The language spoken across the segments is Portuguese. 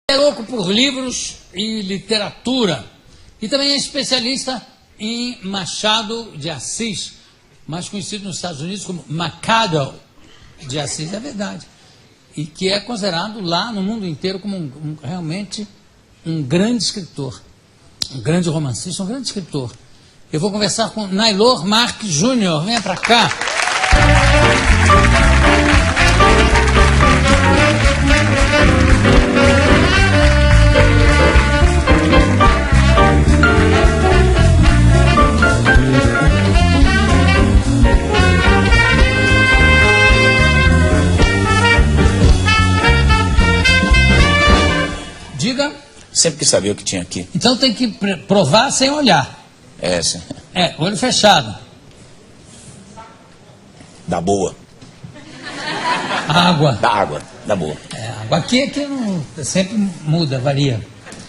É louco por livros e literatura e também é especialista em Machado de Assis, mais conhecido nos Estados Unidos como Machado de Assis, é verdade, e que é considerado lá no mundo inteiro como realmente um grande escritor, um grande romancista, um grande escritor. Eu vou conversar com Naylor Marques Júnior, venha para cá. Diga. Sempre quis saber o que tinha aqui. Então tem que provar sem olhar. É, sim. É, olho fechado. Da boa. Água. Da água, da boa. É, água. Aqui não, sempre muda, varia.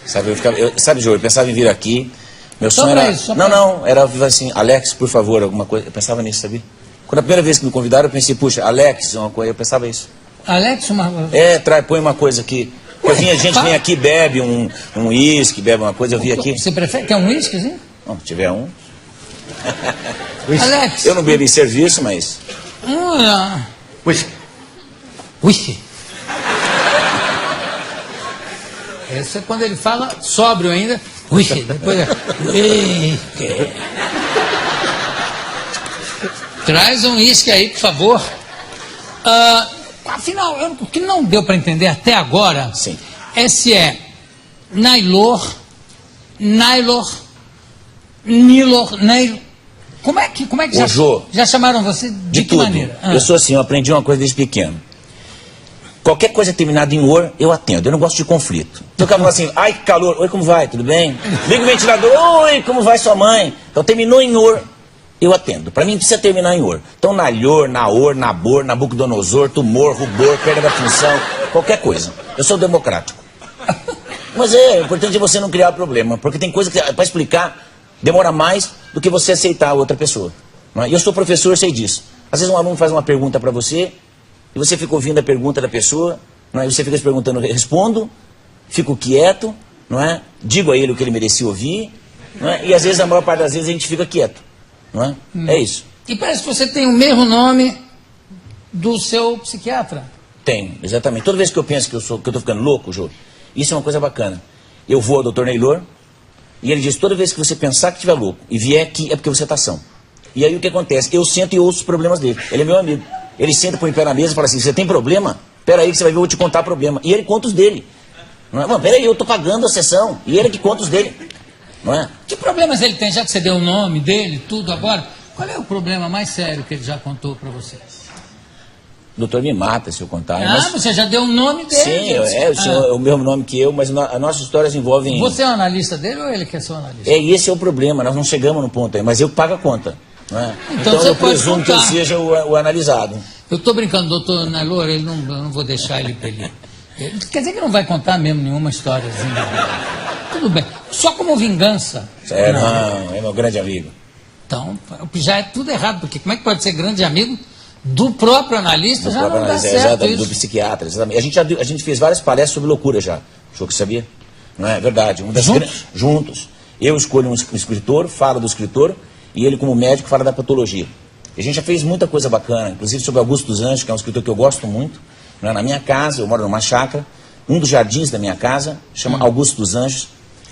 Sabe, sabe, Jô, eu pensava em vir aqui. Meu Só sonho pra era. isso, só não, pra não, era assim, Alex, por favor, alguma coisa. Eu pensava nisso, sabia? Quando a primeira vez que me convidaram, eu pensei, puxa, Alex, uma coisa, eu pensava isso. Alex, Põe uma coisa aqui. A gente vem aqui, bebe um uísque, bebe uma coisa, eu vi aqui. Você prefere? Quer um uísquezinho? Não, se tiver um. Alex. Eu não bebo em serviço, mas. Uísque. Uísque. Esse é quando ele fala sóbrio ainda. Uísque. Depois é. Uísque. Traz um uísque aí, por favor. Afinal, o que não deu para entender até agora. Sim. É se é Naylor, Nylor. Como é que já chamaram você de que tudo. maneira? Eu sou assim, eu aprendi uma coisa desde pequeno. Qualquer coisa terminada em or, eu atendo. Eu não gosto de conflito. Então o cara fala assim, ai que calor, oi, como vai, tudo bem? Liga o ventilador, oi, como vai sua mãe? Então terminou em or, eu atendo. Para mim precisa terminar em or. Então Nalhor, Naor, Nabor, Nabucodonosor, tumor, rubor, perda da função, qualquer coisa. Eu sou democrático. Mas é importante você não criar problema, porque tem coisa que para explicar demora mais do que você aceitar a outra pessoa. Não é? E eu sou professor, eu sei disso. Às vezes um aluno faz uma pergunta para você, e você fica ouvindo a pergunta da pessoa, não é? E você fica se perguntando, respondo, fico quieto, não é? Digo a ele o que ele merecia ouvir, não é? E às vezes, a maior parte das vezes, a gente fica quieto. Não é? É isso. E parece que você tem o mesmo nome do seu psiquiatra. Tenho, exatamente. Toda vez que eu penso que eu estou ficando louco, Jô, isso é uma coisa bacana. Eu vou ao Dr. Naylor e ele diz, toda vez que você pensar que estiver louco e vier aqui é porque você está são. E aí o que acontece? Eu sento e ouço os problemas dele. Ele é meu amigo. Ele senta, põe o pé na mesa e fala assim, você tem problema? Pera aí que você vai ver, eu vou te contar problema. E ele conta os dele. Não é? Mano, pera aí, eu estou pagando a sessão. E ele que conta os dele. Não é? Que problemas ele tem, já que você deu o nome dele, tudo agora? Qual é o problema mais sério que ele já contou para você? O doutor me mata se eu contar. Mas você já deu o nome dele. Sim, é o mesmo nome que eu, mas as nossas histórias envolvem... Você é o analista dele ou ele que é seu analista? Esse é o problema, nós não chegamos no ponto aí, mas eu pago a conta. Não é? Então você eu pode presumo contar. Que eu seja o analisado. Eu estou brincando, doutor Naylor, eu não vou deixar ele... Quer dizer que não vai contar mesmo nenhuma historiazinha. Tudo bem. Só como vingança. Não, é meu grande amigo. Então, já é tudo errado, porque como é que pode ser grande amigo do próprio analista? Já não dá certo isso. Do psiquiatra, exatamente. A gente fez várias palestras sobre loucura já. O que sabia? Não é verdade? Juntos. Eu escolho um escritor, falo do escritor, e ele como médico fala da patologia. A gente já fez muita coisa bacana, inclusive sobre Augusto dos Anjos, que é um escritor que eu gosto muito. Não é? Na minha casa, eu moro numa chácara, um dos jardins da minha casa chama Augusto dos Anjos.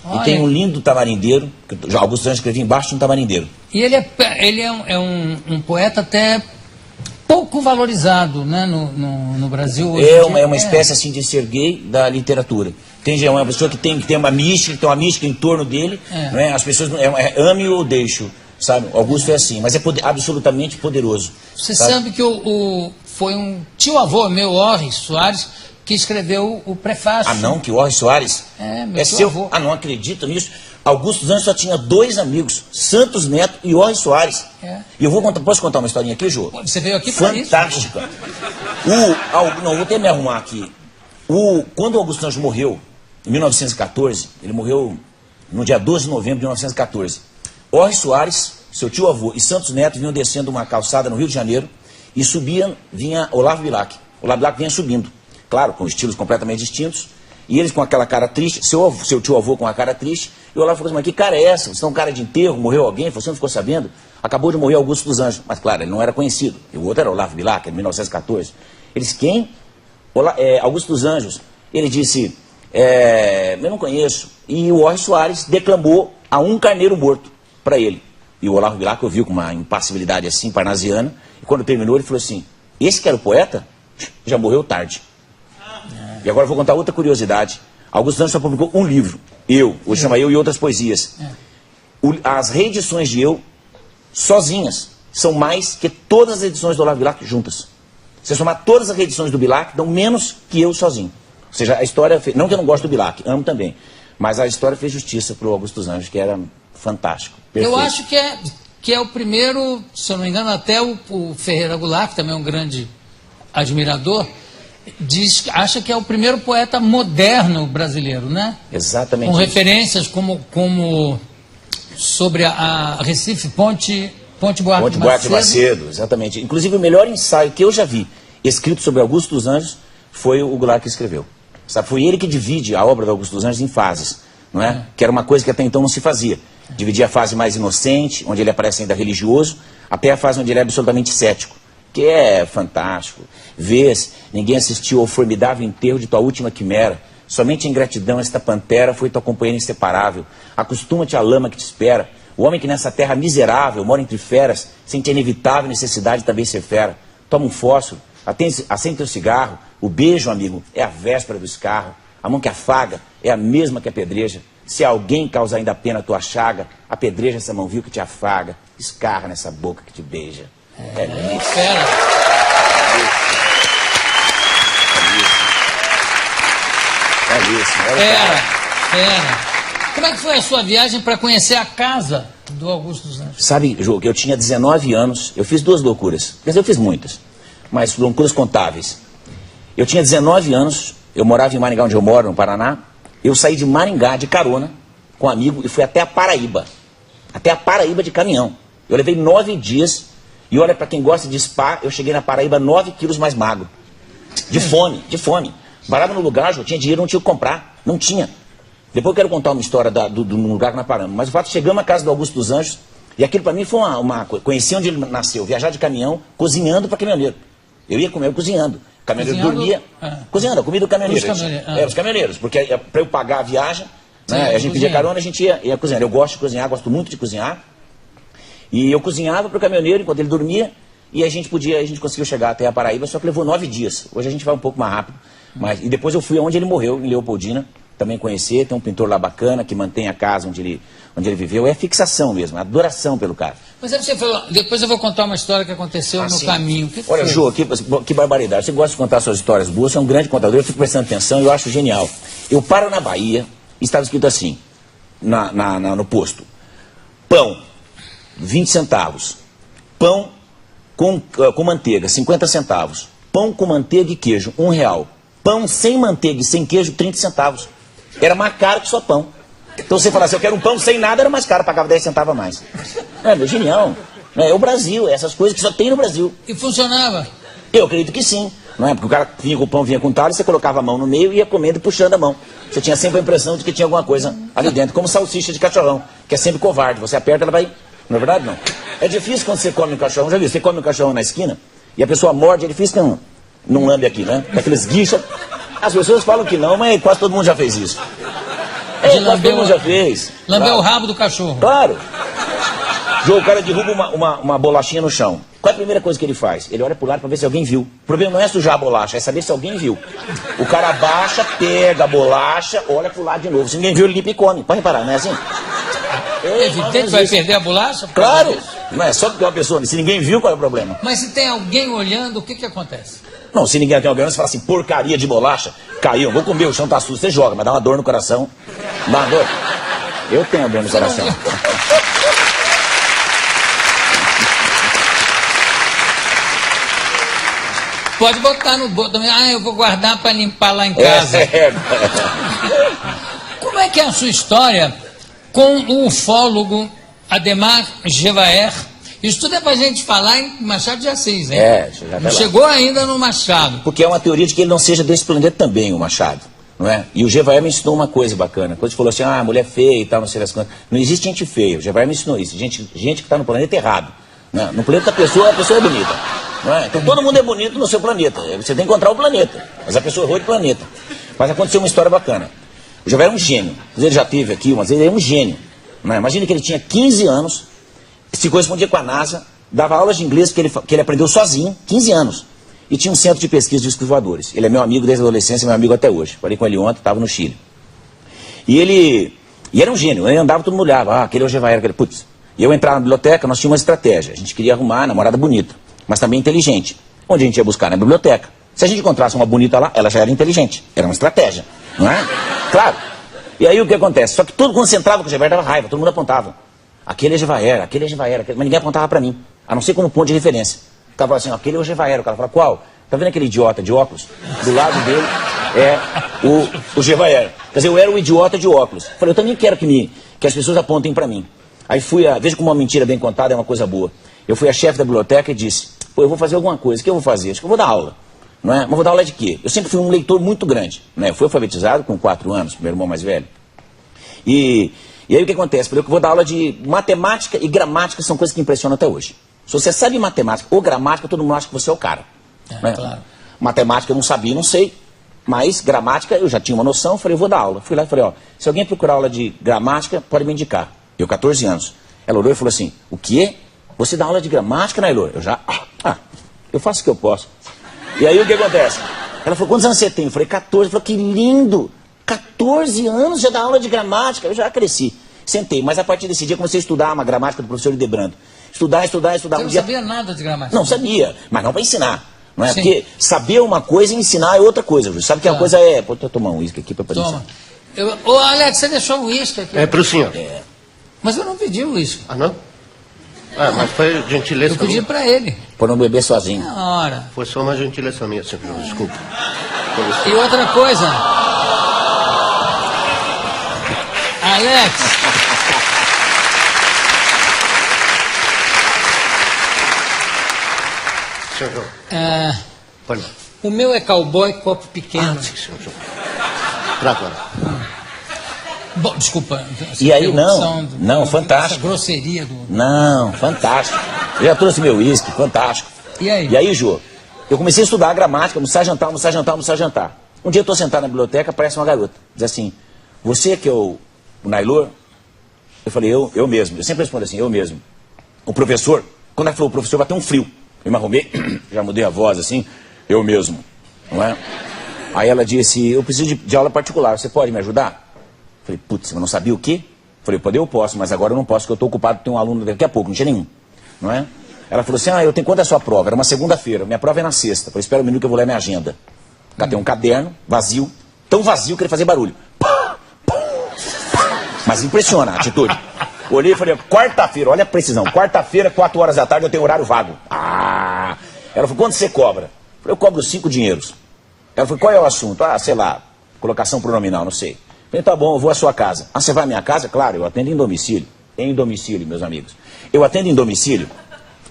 Olha. E tem um lindo tamarindeiro, que Augusto dos Anjos escrevia embaixo de um tamarindeiro. E ele é um poeta até pouco valorizado, né, no Brasil hoje. É uma espécie assim de ser gay da literatura. É uma pessoa que tem uma mística, em torno dele. Não é? As pessoas ame ou deixo, sabe? Augusto é assim, mas é absolutamente poderoso. Você sabe que foi um tio-avô meu, Horry Soares, que escreveu o prefácio. Não, que o Horry Soares meu seu avô. Não acredito nisso. Augusto dos Anjos só tinha 2 amigos, Santos Neto e Horry Soares. E eu posso contar uma historinha aqui, Jô? Você veio aqui para isso. Fantástica. Vou até me arrumar aqui. Quando o Augusto dos Anjos morreu, em 1914, ele morreu no dia 12 de novembro de 1914. Horry Soares, seu tio-avô e Santos Neto vinham descendo uma calçada no Rio de Janeiro e vinha Olavo Bilac. Olavo Bilac vinha subindo, claro, com estilos completamente distintos. E eles com aquela cara triste, seu tio-avô com a cara triste, e o Olavo falou assim, mas que cara é essa? Você é um cara de enterro, morreu alguém? Você não ficou sabendo? Acabou de morrer Augusto dos Anjos. Mas claro, ele não era conhecido. E o outro era Olavo Bilac, em 1914. Eles, quem? Augusto dos Anjos. Ele disse, eu não conheço. E o Jorge Soares declamou a um carneiro morto para ele. E o Olavo Bilac ouviu com uma impassibilidade assim, parnasiana, e quando terminou ele falou assim, esse que era o poeta, já morreu tarde. E agora eu vou contar outra curiosidade. Augusto dos Anjos só publicou um livro, hoje chama Eu e Outras Poesias. As reedições de Eu, sozinhas, são mais que todas as edições do Olavo Bilac juntas. Se você somar todas as reedições do Bilac, dão menos que Eu sozinho. Ou seja, a história, não que eu não gosto do Bilac, amo também, mas a história fez justiça para o Augusto dos Anjos, que era fantástico. Perfeito. Eu acho que é o primeiro, se eu não me engano, até o Ferreira Goulart, que também é um grande admirador, acha que é o primeiro poeta moderno brasileiro, né? Exatamente. Com referências como sobre a Recife, Ponte Buarque de Macedo, exatamente. Inclusive o melhor ensaio que eu já vi escrito sobre Augusto dos Anjos foi o Goulart que escreveu. Sabe? Foi ele que divide a obra do Augusto dos Anjos em fases, não é? Que era uma coisa que até então não se fazia. Dividia a fase mais inocente, onde ele aparece ainda religioso, até a fase onde ele é absolutamente cético, que é fantástico. Vês, ninguém assistiu ao formidável enterro de tua última quimera. Somente em gratidão esta pantera foi tua companheira inseparável. Acostuma-te à lama que te espera. O homem que nessa terra miserável mora entre feras, sente a inevitável necessidade de também ser fera. Toma um fósforo, acende teu cigarro. O beijo, amigo, é a véspera do escarro. A mão que afaga é a mesma que apedreja. Se alguém causa ainda pena a tua chaga, apedreja essa mão vil que te afaga. Escarra nessa boca que te beija. É lindo. Fera. Fera. Como é que foi a sua viagem para conhecer a casa do Augusto dos Anjos? Sabe, Jô, que eu tinha 19 anos, eu fiz duas loucuras. Quer dizer, eu fiz muitas, mas loucuras contáveis. Eu tinha 19 anos, eu morava em Maringá, onde eu moro, no Paraná. Eu saí de Maringá de carona com um amigo e fui até a Paraíba. Até a Paraíba de caminhão. Eu levei 9 dias e olha, para quem gosta de spa, eu cheguei na Paraíba 9 quilos mais magro. De fome, de fome. Parava no lugar, Jô, tinha dinheiro, não tinha o que comprar. Não tinha. Depois eu quero contar uma história do lugar que nós paramos. Mas o fato, chegamos à casa do Augusto dos Anjos, e aquilo para mim foi uma coisa. Conheci onde ele nasceu, viajar de caminhão, cozinhando para caminhoneiro. Eu ia comer cozinhando. O caminhoneiro dormia. Cozinhando, a comida do caminhoneiro. Os caminhoneiros, porque para eu pagar a viagem, né, a gente pedia carona, a gente ia cozinhar. Eu gosto de cozinhar, gosto muito de cozinhar. E eu cozinhava para o caminhoneiro enquanto ele dormia, e a gente conseguiu chegar até a Paraíba, só que levou 9 dias. Hoje a gente vai um pouco mais rápido. E depois eu fui onde ele morreu, em Leopoldina. Também conhecer, tem um pintor lá bacana que mantém a casa onde ele viveu. É fixação mesmo, adoração pelo cara. Mas aí você falou, depois eu vou contar uma história que aconteceu no caminho. Olha, Jô, que barbaridade. Você gosta de contar suas histórias boas, você é um grande contador, eu fico prestando atenção e eu acho genial. Eu paro na Bahia e estava escrito assim, no posto: pão, 20 centavos. Pão com manteiga, 50 centavos. Pão com manteiga e queijo, R$1. Pão sem manteiga e sem queijo, 30 centavos. Era mais caro que só pão. Então você falasse, eu quero um pão sem nada, era mais caro, pagava 10 centavos a mais. É genial. É o Brasil, essas coisas que só tem no Brasil. E funcionava? Eu acredito que sim. Não é? Porque o cara vinha com o pão, vinha com talho, você colocava a mão no meio e ia comendo e puxando a mão. Você tinha sempre a impressão de que tinha alguma coisa ali dentro, como salsicha de cachorrão, que é sempre covarde. Você aperta, ela vai... Não é verdade, não? É difícil quando você come um cachorrão. Já viu? Você come um cachorrão na esquina e a pessoa morde, é difícil que não lambe aqui, né? Daqueles guichos. As pessoas falam que não, mas quase todo mundo já fez isso. Quase todo mundo já fez. Lambeu o rabo do cachorro. Claro. João, o cara derruba uma bolachinha no chão. Qual é a primeira coisa que ele faz? Ele olha pro lado para ver se alguém viu. O problema não é sujar a bolacha, é saber se alguém viu. O cara abaixa, pega a bolacha, olha pro lado de novo. Se ninguém viu, ele limpa e come. Pode reparar, não é assim? É evidente que vai perder a bolacha? Claro. Não é só porque uma pessoa... Se ninguém viu, qual é o problema? Mas se tem alguém olhando, o que acontece? Não, se ninguém tem alguém, você fala assim, porcaria de bolacha, caiu, vou comer, o chão tá sujo, você joga, mas dá uma dor no coração. Dá uma dor. Eu tenho a dor no coração. Pode botar no bolso também. Eu vou guardar para limpar lá em casa. Como é que é a sua história com o ufólogo Ademar Jevaer? Isso tudo é pra gente falar em Machado de Assis, hein? Já não chegou ainda no Machado. Porque é uma teoria de que ele não seja desse planeta também, o Machado. não é? E o Gevaer me ensinou uma coisa bacana. Quando ele falou assim, mulher feia e tal, não sei das quantas. Não existe gente feia. O Gevaer me ensinou isso. Gente que está no planeta errado. Né? No planeta da pessoa, a pessoa é bonita. Não é? Então todo mundo é bonito no seu planeta. Você tem que encontrar o planeta. Mas a pessoa errou de planeta. Mas aconteceu uma história bacana. O Gevaer é um gênio. Ele já esteve aqui, mas ele é um gênio. Não é? Imagina que ele tinha 15 anos, se correspondia com a NASA, dava aulas de inglês que ele aprendeu sozinho, 15 anos. E tinha um centro de pesquisa de discos voadores. Ele é meu amigo desde a adolescência, meu amigo até hoje. Falei com ele ontem, estava no Chile. E era um gênio, ele andava, todo mundo olhava, aquele é o Gevaer, aquele, putz. E eu entrava na biblioteca, nós tínhamos uma estratégia. A gente queria arrumar uma namorada bonita, mas também inteligente. Onde a gente ia buscar? Na biblioteca. Se a gente encontrasse uma bonita lá, ela já era inteligente. Era uma estratégia, não é? Claro. E aí o que acontece? Só que todo quando você entrava com o Gevaer dava raiva, todo mundo apontava. Aquele é Gevaer, aquele é Gevaer, aquele... mas ninguém apontava pra mim, a não ser como ponto de referência. O cara falava assim, aquele é o Gevaer, o cara falava, qual? Tá vendo aquele idiota de óculos? Do lado dele é o Gevaer. Quer dizer, eu era o idiota de óculos. Falei, eu também quero que as pessoas apontem pra mim. Aí veja como uma mentira bem contada é uma coisa boa. Eu fui a chefe da biblioteca e disse, eu vou fazer alguma coisa, o que eu vou fazer? Acho que eu vou dar aula, não é? Mas vou dar aula de quê? Eu sempre fui um leitor muito grande, né? Eu fui alfabetizado com 4 anos, meu irmão mais velho. E aí o que acontece? Eu vou dar aula de matemática e gramática, são coisas que impressionam até hoje. Se você sabe matemática ou gramática, todo mundo acha que você é o cara. Né? Claro. Matemática eu não sabia, não sei, mas gramática eu já tinha uma noção, falei, eu vou dar aula. Fui lá e falei, se alguém procurar aula de gramática, pode me indicar. Eu, 14 anos. Ela olhou e falou assim, o quê? Você dá aula de gramática, Nailor? Eu já, eu faço o que eu posso. E aí o que acontece? Ela falou, quantos anos você tem? Eu falei, 14. Ela falou, que lindo! 14 anos já dá aula de gramática. Eu já cresci. Sentei, mas a partir desse dia comecei a estudar uma gramática do professor Idebrando. Estudar. Você não sabia nada de gramática? Não, sabia, mas não para ensinar. Não é? Porque saber uma coisa e ensinar é outra coisa. Viu? Sabe que a coisa é... Vou tomar um uísque aqui para poder ensinar. Ô, Alex, você deixou o uísque aqui? É para o senhor. Mas eu não pedi o uísque. Ah, não? Mas foi gentileza Eu pedi para ele. Por não beber sozinho. Na hora. Foi só uma gentileza minha, senhor. Desculpa. E outra coisa... Alex... Senhor João. O meu é cowboy, copo pequeno. Sim, senhor João. Traga agora. Bom, desculpa. E aí, não, fantástico. Essa grosseria do... Não, fantástico. Eu já trouxe meu uísque, fantástico. E aí? E aí, Jô, eu comecei a estudar a gramática, almoçar, jantar. Um dia eu estou sentado na biblioteca, aparece uma garota. Diz assim, você que é o Nailor? Eu falei, eu mesmo. Eu sempre respondo assim, eu mesmo. O professor, quando ela falou o professor, bateu um frio. Eu me arrumei, já mudei a voz assim, eu mesmo, não é? Aí ela disse, eu preciso de aula particular, você pode me ajudar? Falei, putz, eu não sabia o quê? Falei, poder eu posso, mas agora eu não posso, porque eu estou ocupado, tenho um aluno daqui a pouco, não tinha nenhum, não é? Ela falou assim, eu tenho quando é a sua prova? Era uma segunda-feira, minha prova é na sexta. Falei, espera um minuto que eu vou ler minha agenda. Catei um caderno, vazio, tão vazio que ele fazia barulho. Mas impressiona a atitude. Olhei e falei, quarta-feira, olha a precisão, quarta-feira, 4 horas da tarde, eu tenho horário vago. Ela falou, quanto você cobra? Eu falei, eu cobro 5 dinheiros. Ela falou, qual é o assunto? Sei lá, colocação pronominal, não sei. Eu falei, tá bom, eu vou à sua casa. Você vai à minha casa? Claro, eu atendo em domicílio. Em domicílio, meus amigos. Eu atendo em domicílio,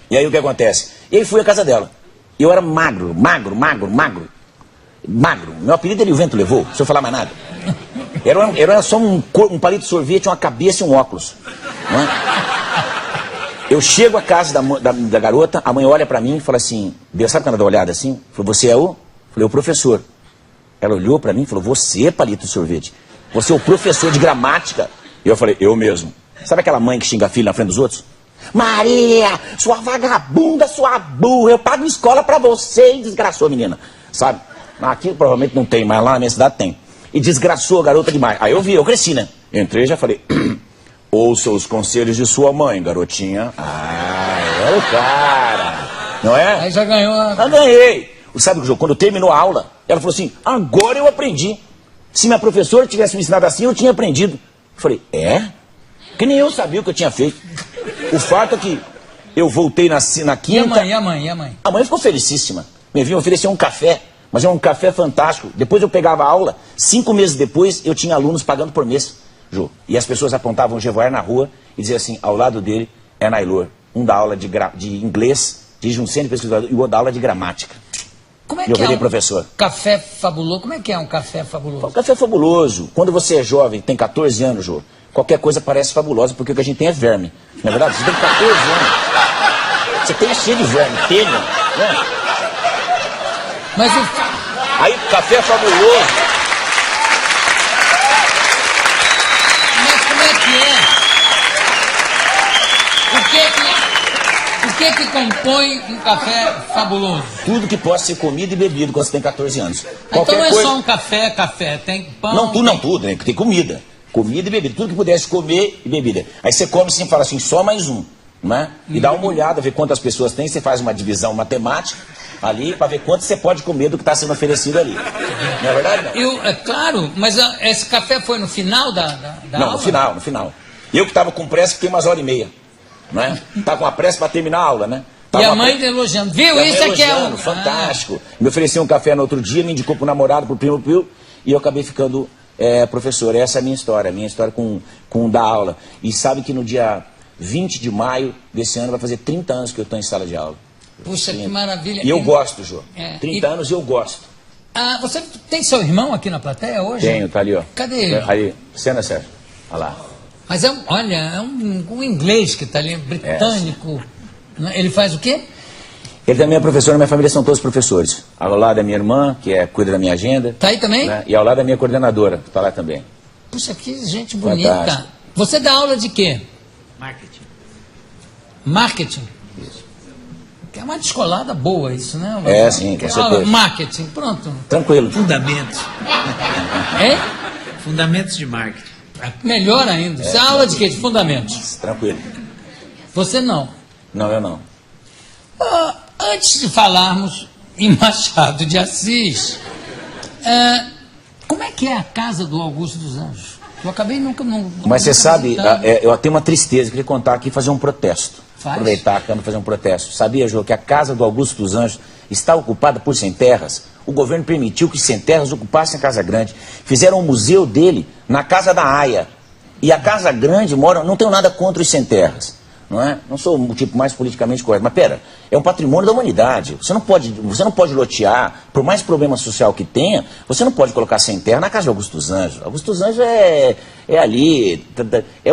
e aí o que acontece? E aí fui à casa dela. Eu era magro. Meu apelido ele o vento levou, se eu falar mais nada. Era só um palito de sorvete, uma cabeça e um óculos. Não é? Eu chego à casa da garota, a mãe olha pra mim e fala assim, sabe quando ela dá uma olhada assim? Falou, você é o? Falei, o professor. Ela olhou pra mim e falou, você, palito de sorvete? Você é o professor de gramática? E eu falei, eu mesmo. Sabe aquela mãe que xinga a filha na frente dos outros? Maria, sua vagabunda, sua burra, eu pago escola pra você, e desgraçou a menina. Sabe? Aqui provavelmente não tem, mas lá na minha cidade tem. E desgraçou a garota demais. Aí eu cresci, né? Entrei e já falei, ouça os conselhos de sua mãe, garotinha. Era o cara. Não é? Aí já ganhou a... Eu ganhei. Sabe, quando terminou a aula, ela falou assim, agora eu aprendi. Se minha professora tivesse me ensinado assim, eu tinha aprendido. Eu falei, que nem eu sabia o que eu tinha feito. O fato é que eu voltei na quinta... E a mãe? A mãe ficou felicíssima. Me vinha oferecer um café. Mas é um café fantástico. Depois eu pegava a aula, 5 meses depois eu tinha alunos pagando por mês, Jô. E as pessoas apontavam o Gevaer na rua e diziam assim, ao lado dele é Nailor. Um dá aula de inglês, dirige um centro de pesquisador, e o outro dá aula de gramática. Como é e eu que é virei professor. café fabuloso? Como é que é um café fabuloso? O café é fabuloso. Quando você é jovem, tem 14 anos, Jô, qualquer coisa parece fabulosa, porque o que a gente tem é verme. Não é verdade? Você tem 14 anos. Você tem cheio de verme, telha, né? Mas Aí, café é fabuloso. Mas como é que é? O que compõe um café fabuloso? Tudo que possa ser comido e bebido quando você tem 14 anos. Então não é só um café, tem pão... Não, tudo, né? Tem comida. Comida e bebida, tudo que pudesse comer e bebida. Aí você come assim e fala assim, só mais um, né? E dá uma olhada, ver quantas pessoas tem, você faz uma divisão matemática ali para ver quanto você pode comer do que está sendo oferecido ali. Não é verdade, não? É claro, mas esse café foi no final da Não, aula? no final. Eu que estava com pressa, fiquei umas horas e meia. Né? Tava com a pressa para terminar a aula, né? E a mãe elogiando, viu? Isso aqui é um... Fantástico. Me ofereceu um café no outro dia, me indicou pro namorado, pro primo, e eu acabei ficando professor. Essa é a minha história com dar aula. E sabe que no dia 20 de maio desse ano vai fazer 30 anos que eu estou em sala de aula. Puxa, que maravilha. E eu gosto, Jô. 30 e... anos eu gosto. Ah, você tem seu irmão aqui na plateia hoje? Tenho, tá ali, ó. Cadê ele? Ali, cena, Sérgio. Olha lá. Mas olha, é um inglês que está ali, britânico. Ele faz o quê? Ele também é professor, minha família são todos professores. Ao lado da minha irmã, que cuida da minha agenda. Tá aí também? Né? E ao lado da minha coordenadora, que está lá também. Puxa, que gente bonita. Fantástico. Você dá aula de quê? Marketing. Marketing? Isso. Que é uma descolada boa isso, né? Sim, com certeza. Marketing, pronto. Tranquilo. Fundamentos. É? Fundamentos de marketing. Melhor ainda. Você dá aula de quê? De fundamentos. Tranquilo. Você não. Não, eu não. Antes de falarmos em Machado de Assis, como é que é a casa do Augusto dos Anjos? Eu acabei nunca... Mas você sabe, eu tenho uma tristeza, queria contar aqui e fazer um protesto. Faz? Aproveitar a câmera e fazer um protesto. Sabia, Jô, que a casa do Augusto dos Anjos está ocupada por sem terras? O governo permitiu que sem terras ocupassem a Casa Grande. Fizeram um museu dele na Casa da Aia. E a Casa Grande mora... Não tenho nada contra os sem terras. Não é? Não sou o tipo mais politicamente correto. Mas pera, é um patrimônio da humanidade. Você não pode lotear, por mais problema social que tenha, você não pode colocar sem terra na casa de Augusto dos Anjos. Augusto dos Anjos é ali, é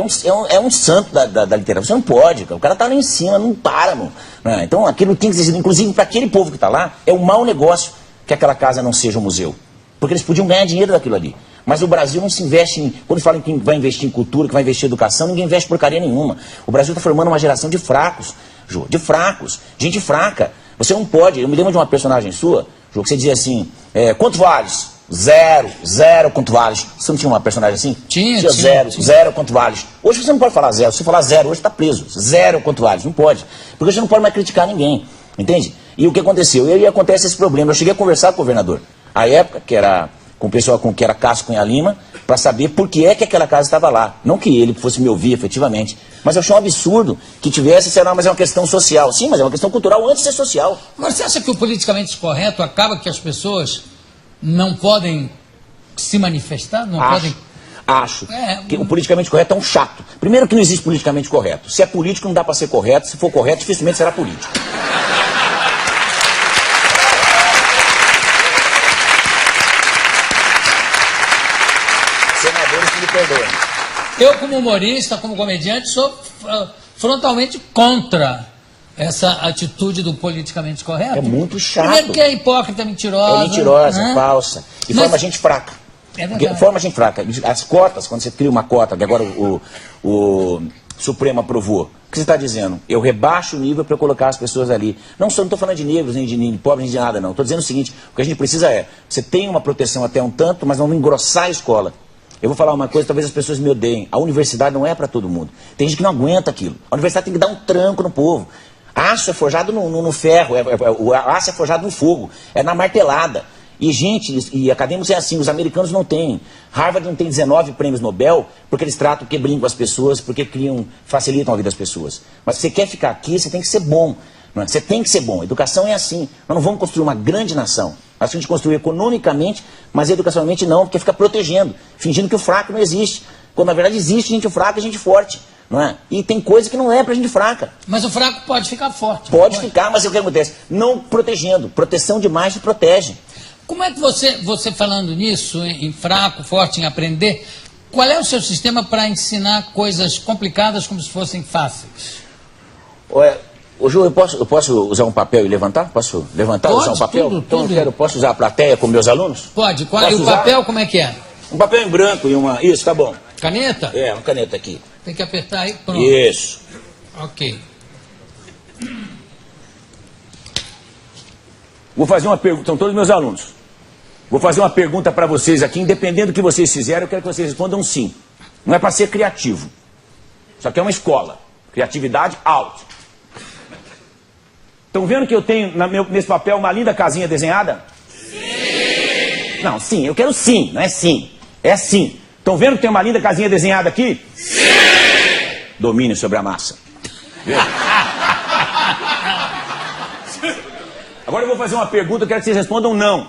um santo da literatura. Você não pode, o cara está lá em cima, não para, mano. Né? Então aquilo tem que ser, inclusive para aquele povo que está lá, é um mau negócio que aquela casa não seja um museu. Porque eles podiam ganhar dinheiro daquilo ali. Mas o Brasil não se investe em... Quando falam que vai investir em cultura, que vai investir em educação, ninguém investe porcaria nenhuma. O Brasil está formando uma geração de fracos, Jô, de fracos, gente fraca. Você não pode... Eu me lembro de uma personagem sua, Jô, que você dizia assim, quanto vales? Zero, quanto vales? Você não tinha uma personagem assim? Tinha. Zero, quanto vales? Hoje você não pode falar zero. Se você falar zero, hoje está preso. Zero, quanto vales? Não pode. Porque você não pode mais criticar ninguém. Entende? E o que aconteceu? E aí acontece esse problema. Eu cheguei a conversar com o governador. À época, que era... com o pessoal que era Cássio Cunha Lima, para saber por que é que aquela casa estava lá. Não que ele fosse me ouvir, efetivamente. Mas eu achei um absurdo que tivesse, sei lá, mas é uma questão social. Sim, mas é uma questão cultural antes de ser social. Agora, você acha que o politicamente correto acaba que as pessoas não podem se manifestar? Acho que o politicamente correto é um chato. Primeiro que não existe politicamente correto. Se é político, não dá para ser correto. Se for correto, dificilmente será político. Eu, como humorista, como comediante, sou frontalmente contra essa atitude do politicamente correto. É muito chato. Primeiro porque é hipócrita, mentirosa. É mentirosa, né? Falsa. E forma a gente fraca. É verdade. Forma a gente fraca. As cotas, quando você cria uma cota, que agora o Supremo aprovou, o que você está dizendo? Eu rebaixo o nível para colocar as pessoas ali. Não estou falando de negros, nem de pobres, nem de nada, não. Estou dizendo o seguinte, o que a gente precisa você tem uma proteção até um tanto, mas não engrossar a escola. Eu vou falar uma coisa, talvez as pessoas me odeiem. A universidade não é para todo mundo. Tem gente que não aguenta aquilo. A universidade tem que dar um tranco no povo. Aço é forjado no ferro, o aço é forjado no fogo, é na martelada. E gente, acadêmicos é assim, os americanos não têm. Harvard não tem 19 prêmios Nobel porque eles tratam, porque brincam com as pessoas, porque facilitam a vida das pessoas. Mas se você quer ficar aqui, você tem que ser bom. Não é? Você tem que ser bom. Educação é assim. Nós não vamos construir uma grande nação. Nós temos que construir economicamente, mas educacionalmente não, porque fica protegendo, fingindo que o fraco não existe. Quando na verdade existe gente fraca e gente forte, não é? E tem coisa que não é pra gente fraca. Mas o fraco pode ficar forte. Pode ficar, mas o que acontece? Não protegendo. Proteção demais te protege. Como é que você falando nisso, em fraco, forte, em aprender, qual é o seu sistema para ensinar coisas complicadas como se fossem fáceis? Ô, Ju, eu posso usar um papel e levantar? Posso levantar e usar um papel? Tudo. Posso usar a plateia com meus alunos? Pode. Posso E o usar? papel como é que é? Um papel em branco e uma... Isso, tá bom. Caneta? É, uma caneta aqui. Tem que apertar aí, pronto. Isso. Ok. Vou fazer uma pergunta, são todos meus alunos. Vou fazer uma pergunta para vocês aqui, independente do que vocês fizerem, eu quero que vocês respondam sim. Não é para ser criativo. Isso aqui é uma escola. Criatividade alta. Estão vendo que eu tenho nesse papel uma linda casinha desenhada? Sim! Não, sim, eu quero sim, não é sim. É sim. Estão vendo que tem uma linda casinha desenhada aqui? Sim! Domínio sobre a massa. Agora eu vou fazer uma pergunta, eu quero que vocês respondam não.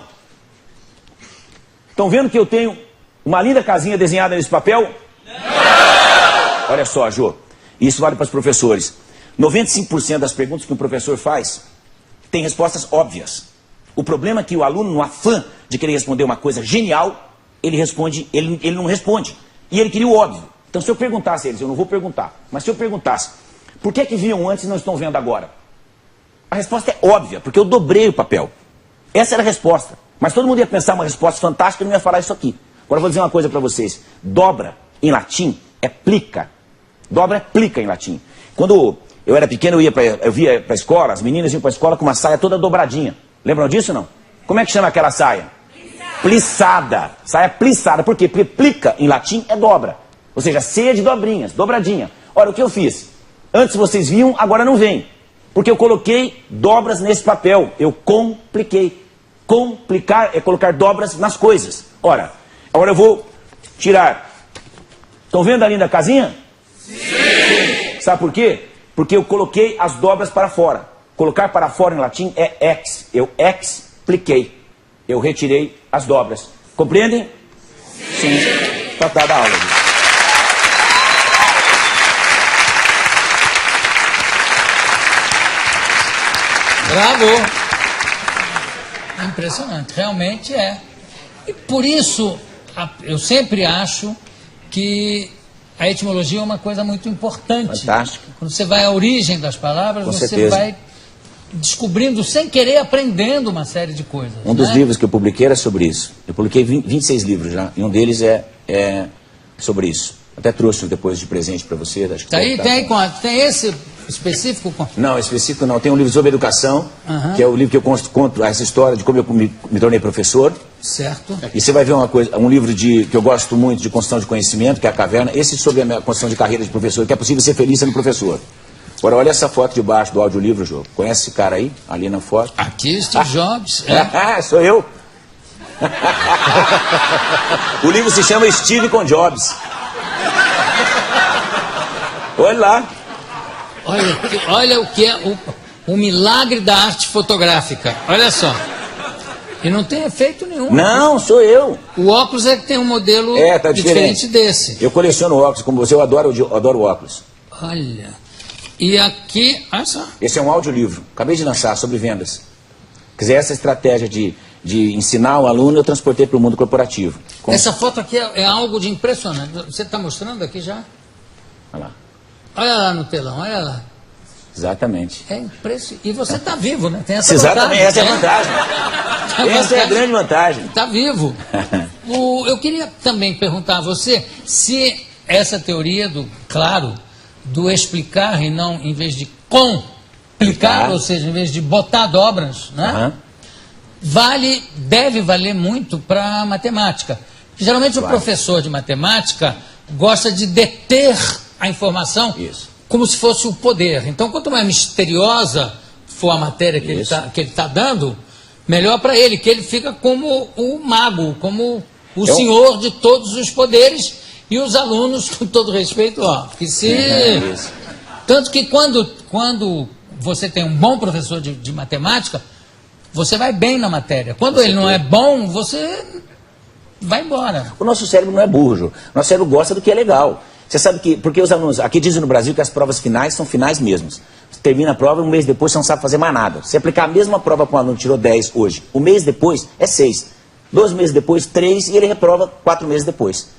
Estão vendo que eu tenho uma linda casinha desenhada nesse papel? Não! Olha só, Jô. Isso vale para os professores. 95% das perguntas que um professor faz tem respostas óbvias. O problema é que o aluno, no afã de querer responder uma coisa genial, ele não responde. E ele queria o óbvio. Então se eu perguntasse a eles, eu não vou perguntar, mas se eu perguntasse, por que é que viam antes e não estão vendo agora? A resposta é óbvia, porque eu dobrei o papel. Essa era a resposta. Mas todo mundo ia pensar uma resposta fantástica e não ia falar isso aqui. Agora eu vou dizer uma coisa para vocês. Dobra, em latim, é plica. Dobra é plica em latim. Quando eu era pequeno, eu via para a escola, as meninas iam para a escola com uma saia toda dobradinha. Lembram disso ou não? Como é que chama aquela saia? Plissada. Saia plissada. Por quê? Porque plica em latim é dobra. Ou seja, ceia de dobrinhas, dobradinha. Ora, o que eu fiz? Antes vocês viam, agora não vem. Porque eu coloquei dobras nesse papel. Eu compliquei. Complicar é colocar dobras nas coisas. Ora, agora eu vou tirar. Estão vendo a linda casinha? Sim! Sabe por quê? Porque eu coloquei as dobras para fora. Colocar para fora em latim é ex. Eu expliquei. Eu retirei as dobras. Compreendem? Sim. Está dada a aula. Bravo! Impressionante, realmente é. E por isso, eu sempre acho que a etimologia é uma coisa muito importante. Fantástico. Quando você vai à origem das palavras, Com você certeza. vai descobrindo, sem querer, aprendendo uma série de coisas. Um dos livros que eu publiquei era sobre isso. Eu publiquei 26 livros já, e um deles é sobre isso. Até trouxe depois de presente para você. Acho que tem esse específico? Não, específico não. Tem um livro sobre educação, que é o livro que eu conto essa história de como eu me tornei professor. Certo. E você vai ver um livro que eu gosto muito de construção de conhecimento, que é A Caverna. Esse sobre a minha construção de carreira de professor, que é possível ser feliz sendo professor. Agora, olha essa foto de baixo do audiolivro, Jô. Conhece esse cara aí, ali na foto? Aqui, Steve Jobs. Sou eu. O livro se chama Steve com Jobs. Olha lá. Olha o que é o milagre da arte fotográfica. Olha só. E não tem efeito nenhum. Não, sou eu. O óculos é que tem um modelo tá diferente desse. Eu coleciono óculos, como você, eu adoro óculos. Olha. E aqui, olha só. Esse é um audiolivro. Acabei de lançar sobre vendas. Quer dizer, essa estratégia de ensinar o aluno, eu transportei para o mundo corporativo. Essa foto aqui é algo de impressionante. Você está mostrando aqui já? Olha lá. Olha lá no telão, olha lá. Exatamente. É impressionante. E você está vivo, né? Tem essa Exatamente, vantagem, essa é a vantagem. Essa é a grande vantagem. Está vivo. Eu queria também perguntar a você se essa teoria do explicar e não, em vez de complicar, ou seja, em vez de botar dobras, né? Deve valer muito para matemática. Geralmente o professor de matemática gosta de deter a informação como se fosse o poder. Então, quanto mais misteriosa for a matéria que ele está dando, melhor para ele, que ele fica como o mago, como o senhor de todos os poderes, e os alunos, com todo respeito, tanto que quando você tem um bom professor de matemática, você vai bem na matéria. Quando ele não é bom, você vai embora. O nosso cérebro não é burro, Jô. O nosso cérebro gosta do que é legal. Você sabe que, porque os alunos, aqui dizem no Brasil que as provas finais são finais mesmos. Você termina a prova, um mês depois você não sabe fazer mais nada. Se aplicar a mesma prova para um aluno que tirou 10 hoje, um mês depois é 6. 2 meses depois, 3, e ele reprova 4 meses depois.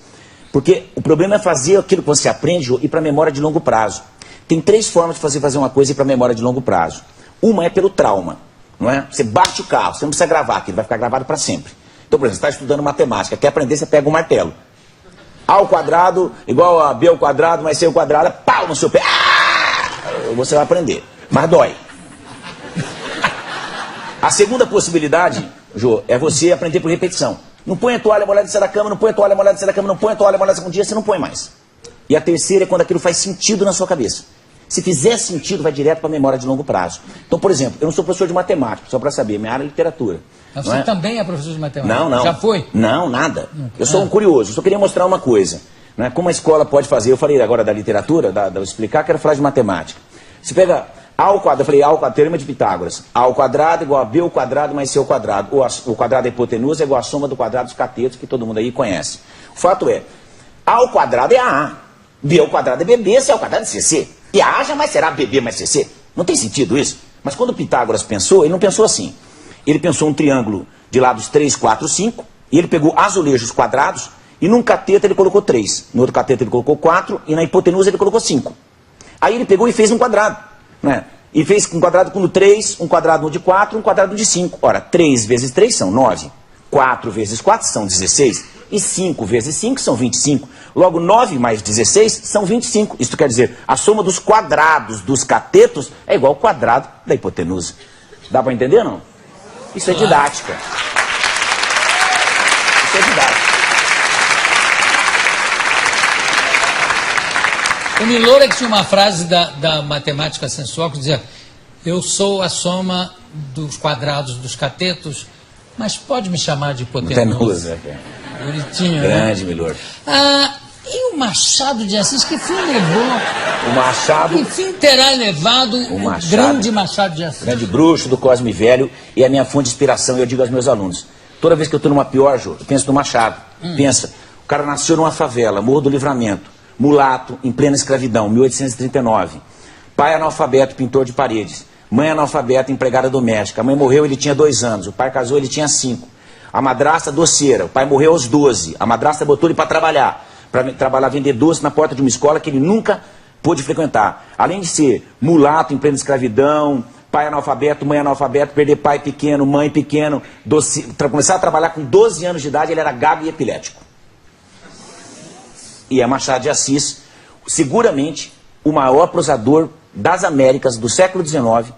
Porque o problema é fazer aquilo que você aprende, Jô, ir para a memória de longo prazo. Tem 3 formas de fazer uma coisa e ir para a memória de longo prazo. Uma é pelo trauma, não é? Você bate o carro, você não precisa gravar, aquilo vai ficar gravado para sempre. Então, por exemplo, você está estudando matemática, quer aprender, você pega um martelo. A ao quadrado igual a B ao quadrado mais C ao quadrado, pau no seu pé. Você vai aprender, mas dói. A segunda possibilidade, Jô, é você aprender por repetição. Não põe a toalha molhada em cima da cama, não põe a toalha molhada em cima da cama, não põe a toalha molhada em cima. Um dia você não põe mais. E a terceira é quando aquilo faz sentido na sua cabeça. Se fizer sentido, vai direto para a memória de longo prazo. Então, por exemplo, eu não sou professor de matemática, só para saber, minha área é literatura. Mas você também é professor de matemática? Não, não. Já foi? Não, nada. Eu sou um curioso, eu só queria mostrar uma coisa. Né? Como a escola pode fazer, eu falei agora da literatura, da explicar, quero falar de matemática. Você pega A ao quadrado, eu falei A ao quadrado, teorema de Pitágoras. A ao quadrado igual a B ao quadrado mais C ao quadrado. O quadrado da hipotenusa é igual a soma do quadrado dos catetos, que todo mundo aí conhece. O fato é, A ao quadrado é AA, B ao quadrado é BB, C ao quadrado é CC. E a A jamais será BB mais CC. Não tem sentido isso? Mas quando Pitágoras pensou, ele não pensou assim. Ele pensou um triângulo de lados 3, 4, 5, e ele pegou azulejos quadrados, e num cateto ele colocou 3, no outro cateto ele colocou 4, e na hipotenusa ele colocou 5. Aí ele pegou e fez um quadrado, né? E fez um quadrado com 3, um quadrado de 4, um quadrado de 5. Ora, 3 vezes 3 são 9, 4 vezes 4 são 16, e 5 vezes 5 são 25. Logo, 9 mais 16 são 25. Isso quer dizer, a soma dos quadrados dos catetos é igual ao quadrado da hipotenusa. Dá para entender ou não? Isso é didática. Isso é didática. O Milor que tinha uma frase da matemática sensual que dizia: eu sou a soma dos quadrados dos catetos, mas pode me chamar de hipotenusa. Bonitinho, Grande, né? Milor. E o Machado de Assis, que fim levou? O Machado... Que fim terá levado o grande Machado de Assis? Grande bruxo do Cosme Velho, e é a minha fonte de inspiração, eu digo aos meus alunos. Toda vez que eu estou numa pior, Jô, eu penso no Machado. Pensa, o cara nasceu numa favela, Morro do Livramento, mulato, em plena escravidão, 1839. Pai analfabeto, pintor de paredes. Mãe analfabeta, empregada doméstica. A mãe morreu, ele tinha 2 anos. O pai casou, ele tinha 5. A madrasta, doceira. O pai morreu aos 12. A madrasta botou ele para trabalhar vender doce na porta de uma escola que ele nunca pôde frequentar. Além de ser mulato, em plena escravidão, pai analfabeto, mãe analfabeto, perder pai pequeno, mãe pequeno, começar a trabalhar com 12 anos de idade, ele era gago e epilético. E é Machado de Assis, seguramente, o maior prosador das Américas do século XIX,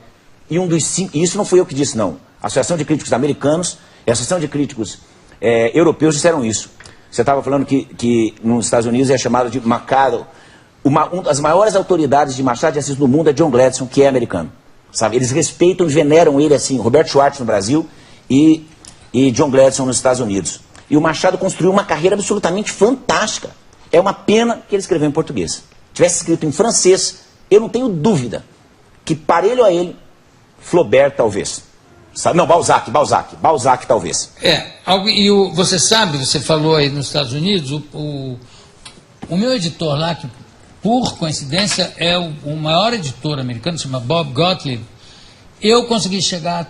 e um dos 5, e isso não foi eu que disse, não. A Associação de Críticos Americanos e a Associação de Críticos Europeus disseram isso. Você estava falando que nos Estados Unidos é chamado de Machado. Uma das maiores autoridades de Machado de Assis no mundo é John Gladstone, que é americano. Sabe? Eles respeitam e veneram ele assim, Roberto Schwartz no Brasil e John Gladstone nos Estados Unidos. E o Machado construiu uma carreira absolutamente fantástica. É uma pena que ele escreveu em português. Se tivesse escrito em francês, eu não tenho dúvida que parelho a ele, Flaubert talvez. Sabe? Não, Balzac talvez. Você sabe, você falou aí nos Estados Unidos, o meu editor lá, que por coincidência é o maior editor americano, se chama Bob Gottlieb, eu consegui chegar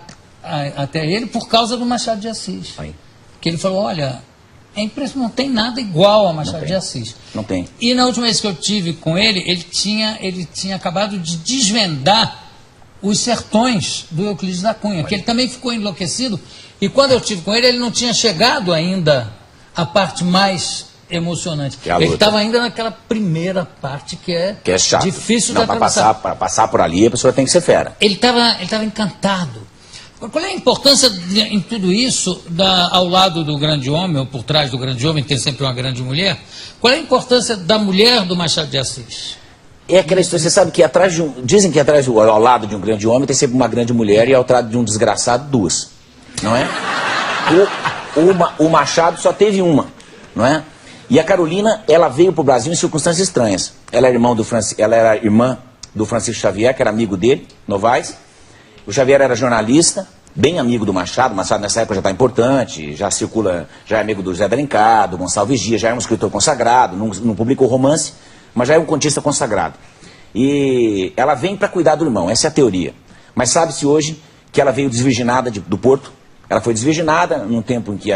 até ele por causa do Machado de Assis. Aí. Que ele falou, olha, é impressionante, não tem nada igual a Machado de Assis. Não tem. E na última vez que eu tive com ele, ele tinha acabado de desvendar os sertões do Euclides da Cunha, que ele também ficou enlouquecido, e quando eu tive com ele, ele não tinha chegado ainda à parte mais emocionante. Ele estava ainda naquela primeira parte que é chato. Difícil não, de atravessar. Para passar por ali, a pessoa tem que ser fera. Ele estava encantado. Qual é a importância em tudo isso, ao lado do grande homem, ou por trás do grande homem, tem sempre uma grande mulher? Qual é a importância da mulher do Machado de Assis? É aquela história, você sabe que dizem que ao lado de um grande homem tem sempre uma grande mulher e ao lado de um desgraçado 2, não é? O Machado só teve uma, não é? E a Carolina, ela veio para o Brasil em circunstâncias estranhas. Ela era irmã do Francisco Xavier, que era amigo dele, Novaes. O Xavier era jornalista bem amigo do Machado. Machado nessa época já está importante, já circula, já é amigo do Zé D'Alencar, do Gonçalves Dias, já é um escritor consagrado, não publicou romance, mas já é um contista consagrado. E ela vem para cuidar do irmão, essa é a teoria. Mas sabe-se hoje que ela veio desvirginada do Porto. Ela foi desvirginada num tempo em que,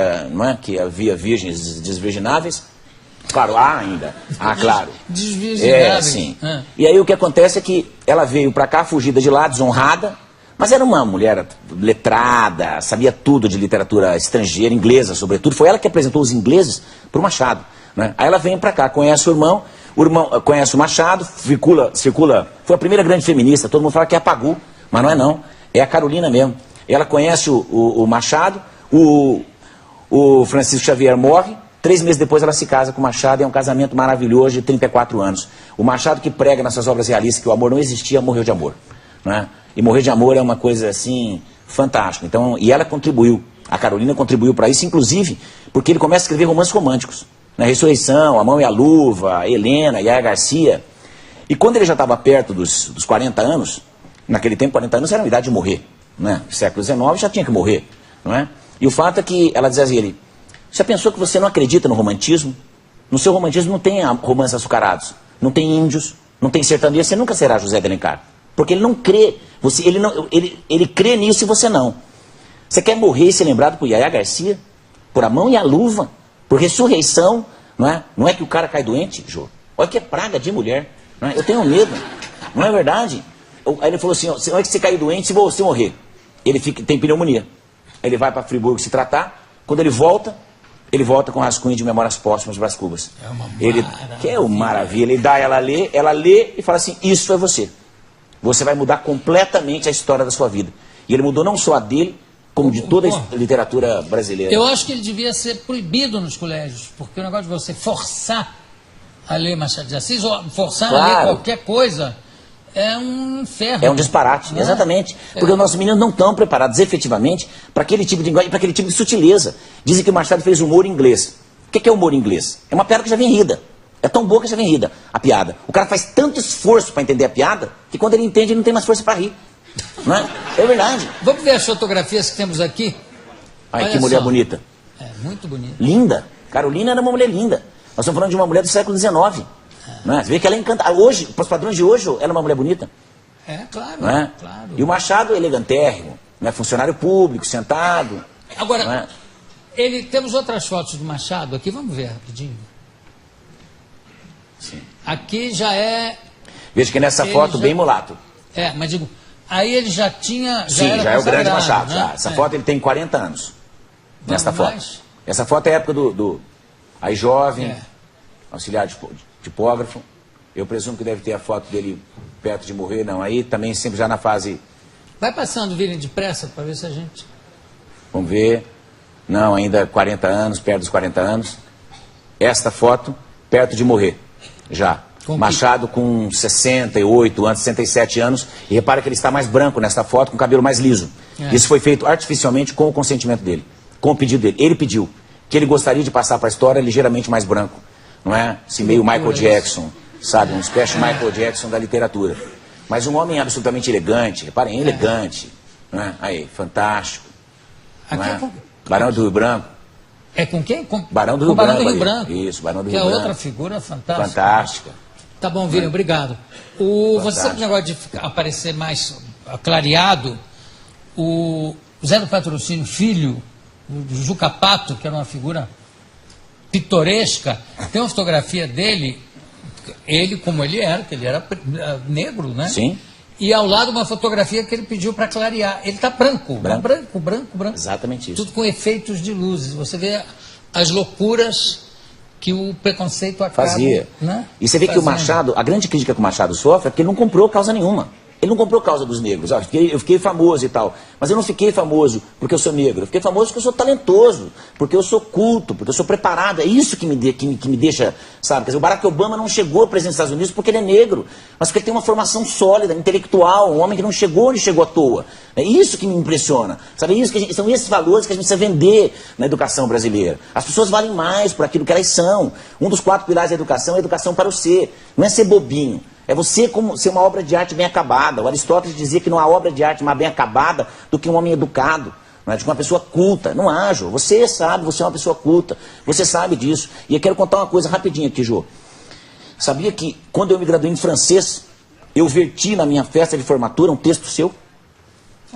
que havia virgens desvirgináveis. Claro, há ainda. Ah, claro. Desvirgináveis. Sim. E aí o que acontece é que ela veio para cá, fugida de lá, desonrada, mas era uma mulher letrada, sabia tudo de literatura estrangeira, inglesa sobretudo. Foi ela que apresentou os ingleses para o Machado. Né? Aí ela vem para cá, conhece o irmão conhece o Machado, circula. Foi a primeira grande feminista, todo mundo fala que é a Pagu, mas não é não. É a Carolina mesmo. Ela conhece o Machado, o Francisco Xavier morre, 3 meses depois ela se casa com o Machado, é um casamento maravilhoso de 34 anos. O Machado que prega nas suas obras realistas que o amor não existia, morreu de amor. Né? E morrer de amor é uma coisa assim, fantástica. Então, e ela contribuiu, a Carolina contribuiu para isso, inclusive porque ele começa a escrever romances românticos. Na Ressurreição, A Mão e a Luva, Helena, Yaya Garcia. E quando ele já estava perto dos 40 anos, naquele tempo 40 anos era uma idade de morrer. Né? No século XIX já tinha que morrer, não é? E o fato é que ela dizia assim, já pensou que você não acredita no romantismo? No seu romantismo não tem romances açucarados, não tem índios, não tem sertanejo, você nunca será José de Alencar. Porque ele não crê, ele crê nisso e você não. Você quer morrer e ser lembrado por Yaya Garcia? Por A Mão e a Luva? Por Ressurreição? Não é? Não é que o cara cai doente, Jô? Olha que é praga de mulher. Não é? Eu tenho medo, não é verdade? Aí ele falou assim, ó, não é que você cair doente se você morrer. Ele tem pneumonia. Ele vai para Friburgo se tratar. Quando ele volta com rascunho de Memórias Póstumas de Brás Cubas. É uma maravilha. Que é uma maravilha. Ele dá, ela lê e fala assim, isso é você. Você vai mudar completamente a história da sua vida. E ele mudou não só a dele, como de toda a literatura brasileira. Eu acho que ele devia ser proibido nos colégios, porque o negócio de você forçar a ler Machado de Assis, ou forçar a ler qualquer coisa... É um inferno. É um disparate, exatamente. Porque os nossos meninos não estão preparados efetivamente para aquele tipo de linguagem, para aquele tipo de sutileza. Dizem que o Machado fez humor inglês. O que é humor inglês? É uma piada que já vem rida. É tão boa que já vem rida a piada. O cara faz tanto esforço para entender a piada que quando ele entende ele não tem mais força para rir. Não é? É verdade. Vamos ver as fotografias que temos aqui? Ai, olha que mulher bonita. É, muito bonita. Linda. Carolina era uma mulher linda. Nós estamos falando de uma mulher do século XIX. Não é? Você vê que ela encanta. Hoje, para os padrões de hoje, ela é uma mulher bonita. É, claro. Não é? Claro. E o Machado, elegantérrimo, né? Funcionário público, sentado. Agora, temos outras fotos do Machado aqui, vamos ver rapidinho. Sim. Aqui já é... Veja que nessa foto, bem mulato. É, mas digo, aí ele já tinha... Sim, já é o grande Machado. Né? Essa foto ele tem 40 anos. Nesta foto. Essa foto é a época aí jovem, auxiliar de tipógrafo. Eu presumo que deve ter a foto dele perto de morrer. Não, aí também sempre já na fase... Vai passando, virem depressa para ver se a gente... Vamos ver. Não, ainda 40 anos, perto dos 40 anos. Esta foto, perto de morrer, já. Machado com 68 anos, 67 anos. E repara que ele está mais branco nesta foto, com o cabelo mais liso. Isso foi feito artificialmente com o consentimento dele, com o pedido dele. Ele pediu que ele gostaria de passar para a história ligeiramente mais branco. Não é? Assim, meio Michael Jackson, sabe? Um espécie de Michael Jackson da literatura. Mas um homem absolutamente elegante, reparem, elegante. Não é? Aí, fantástico. Não é? Barão do Rio Branco. É com quem? Barão do Rio Branco. Isso, Barão do Rio Branco. Que é outra figura fantástica. Fantástica. Tá bom, Vini, obrigado. Você sabe o negócio de aparecer mais clareado? O Zé do Patrocínio Filho, o Juca Pato, que era uma figura pitoresca, tem uma fotografia dele, ele como ele era, que ele era negro, né? Sim. E ao lado uma fotografia que ele pediu para clarear. Ele está branco. Exatamente isso. Tudo com efeitos de luzes. Você vê as loucuras que o preconceito acaba... Fazia. Né? E você vê que o Machado, a grande crítica que o Machado sofre é porque ele não comprou causa nenhuma. Ele não comprou causa dos negros. Eu fiquei famoso e tal. Mas eu não fiquei famoso porque eu sou negro. Eu fiquei famoso porque eu sou talentoso, porque eu sou culto, porque eu sou preparado. É isso que me deixa, sabe? Quer dizer, o Barack Obama não chegou à presidência dos Estados Unidos porque ele é negro, mas porque ele tem uma formação sólida, intelectual, um homem que não chegou onde chegou à toa. É isso que me impressiona. Sabe? São esses valores que a gente precisa vender na educação brasileira. As pessoas valem mais por aquilo que elas são. Um dos 4 pilares da educação é a educação para o ser. Não é ser bobinho. É você como ser uma obra de arte bem acabada. O Aristóteles dizia que não há obra de arte mais bem acabada do que um homem educado, não é? De uma pessoa culta. Não há, Jô. Você sabe, você é uma pessoa culta. Você sabe disso. E eu quero contar uma coisa rapidinho aqui, Jô. Sabia que quando eu me graduei em francês, eu verti na minha festa de formatura um texto seu?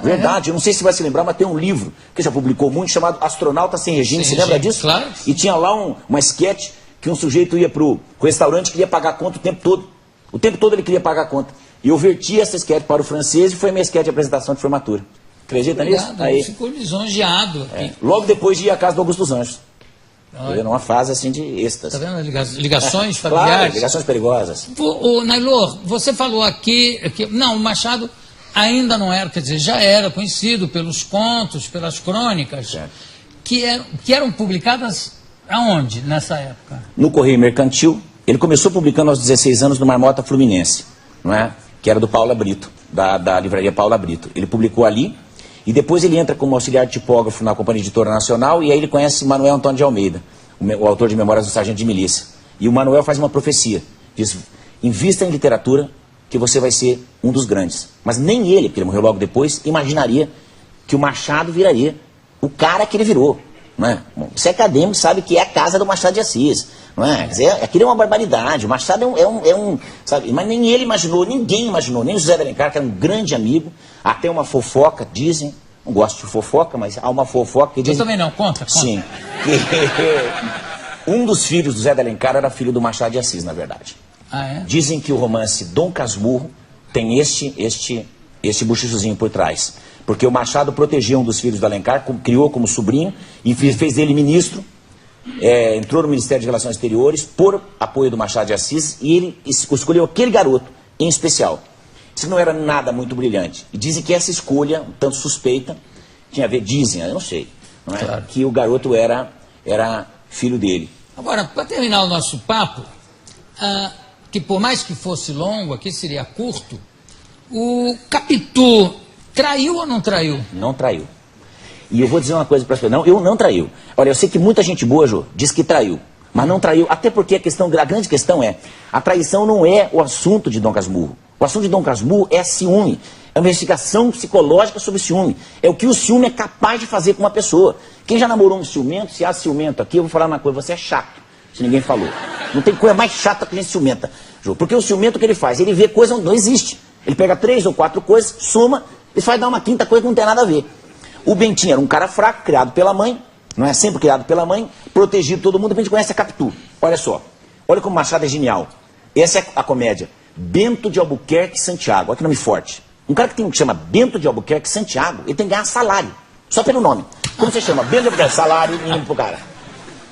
Verdade, eu não sei se vai se lembrar, mas tem um livro que já publicou muito, chamado Astronauta Sem Regime, você lembra disso? Claro. E tinha lá uma esquete que um sujeito ia pro restaurante e queria pagar a conta o tempo todo. O tempo todo ele queria pagar a conta. E eu verti essa esquete para o francês e foi a minha esquete de apresentação de formatura. Acredita nisso? Aí. Ficou lisonjeado aqui. Logo depois de ir à casa do Augusto dos Anjos. Olha. Numa fase assim de êxtase. Tá vendo as ligações familiares? Claro, ligações perigosas. Nailor, você falou aqui que não, o Machado ainda não era, quer dizer, já era conhecido pelos contos, pelas crônicas, que eram publicadas aonde nessa época? No Correio Mercantil. Ele começou publicando aos 16 anos no Marmota Fluminense, não é? Que era do Paula Brito, da livraria Paula Brito. Ele publicou ali e depois ele entra como auxiliar de tipógrafo na Companhia Editora Nacional e aí ele conhece Manuel Antônio de Almeida, o autor de Memórias do Sargento de Milícia. E o Manuel faz uma profecia, diz, invista em literatura que você vai ser um dos grandes. Mas nem ele, porque ele morreu logo depois, imaginaria que o Machado viraria o cara que ele virou. Não é? Bom, você é acadêmico, sabe que é a casa do Machado de Assis. Não é? Quer dizer, aquilo é uma barbaridade. O Machado é um sabe? Mas nem ele imaginou, ninguém imaginou, nem o José de Alencar, que era um grande amigo, até uma fofoca, dizem, não gosto de fofoca, mas há uma fofoca que dizem... Eu também não, conta. Sim. Um dos filhos do José de Alencar era filho do Machado de Assis, na verdade. Ah, é? Dizem que o romance Dom Casmurro tem este buchichozinho por trás. Porque o Machado protegia um dos filhos do Alencar, criou como sobrinho e fez dele ministro, entrou no Ministério de Relações Exteriores por apoio do Machado de Assis e ele escolheu aquele garoto em especial. Isso não era nada muito brilhante. E dizem que essa escolha, um tanto suspeita, tinha a ver, dizem, eu não sei, não é? Claro. Que o garoto era filho dele. Agora, para terminar o nosso papo, que por mais que fosse longo, aqui seria curto, o Capitu traiu ou não traiu? Não traiu. E eu vou dizer uma coisa para as pessoas, não, eu não traiu. Olha, eu sei que muita gente boa, Jô, diz que traiu, mas não traiu, até porque a grande questão é, a traição não é o assunto de Dom Casmurro. O assunto de Dom Casmurro é ciúme, é uma investigação psicológica sobre ciúme. É o que o ciúme é capaz de fazer com uma pessoa. Quem já namorou um ciumento, se há ciumento aqui, eu vou falar uma coisa, você é chato, se ninguém falou. Não tem coisa mais chata que a gente ciumenta, Jô, porque o ciumento que ele faz, ele vê coisa onde não existe. Ele pega 3 ou 4 coisas, soma, e faz dar uma quinta coisa que não tem nada a ver. O Bentinho era um cara fraco, criado pela mãe, não é sempre criado pela mãe, protegido todo mundo, a gente conhece a Capitu. Olha só, olha como Machado é genial. Essa é a comédia. Bento de Albuquerque Santiago, olha que nome forte. Um cara que chama Bento de Albuquerque Santiago, ele tem que ganhar salário, só pelo nome. Como você chama? Bento de Albuquerque, salário mínimo pro cara.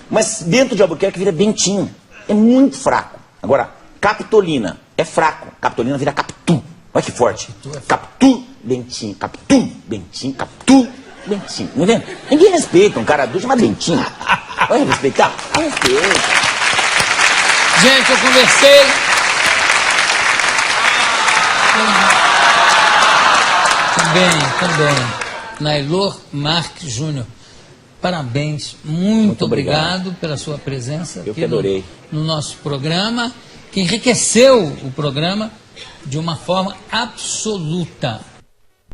Mas Bento de Albuquerque vira Bentinho, é muito fraco. Agora, Capitolina é fraco, Capitolina vira Capitu. Olha que forte. Capitu, Bentinho, Capitu, Bentinho, Capitu, Bentinho. Não entende? Ninguém respeita um cara adulto chamado Bentinho. Vai respeitar? Não respeita. Gente, eu conversei. Também. Nailor Marques Júnior. Parabéns. Muito obrigado pela sua presença aqui no nosso programa, que enriqueceu o programa de uma forma absoluta.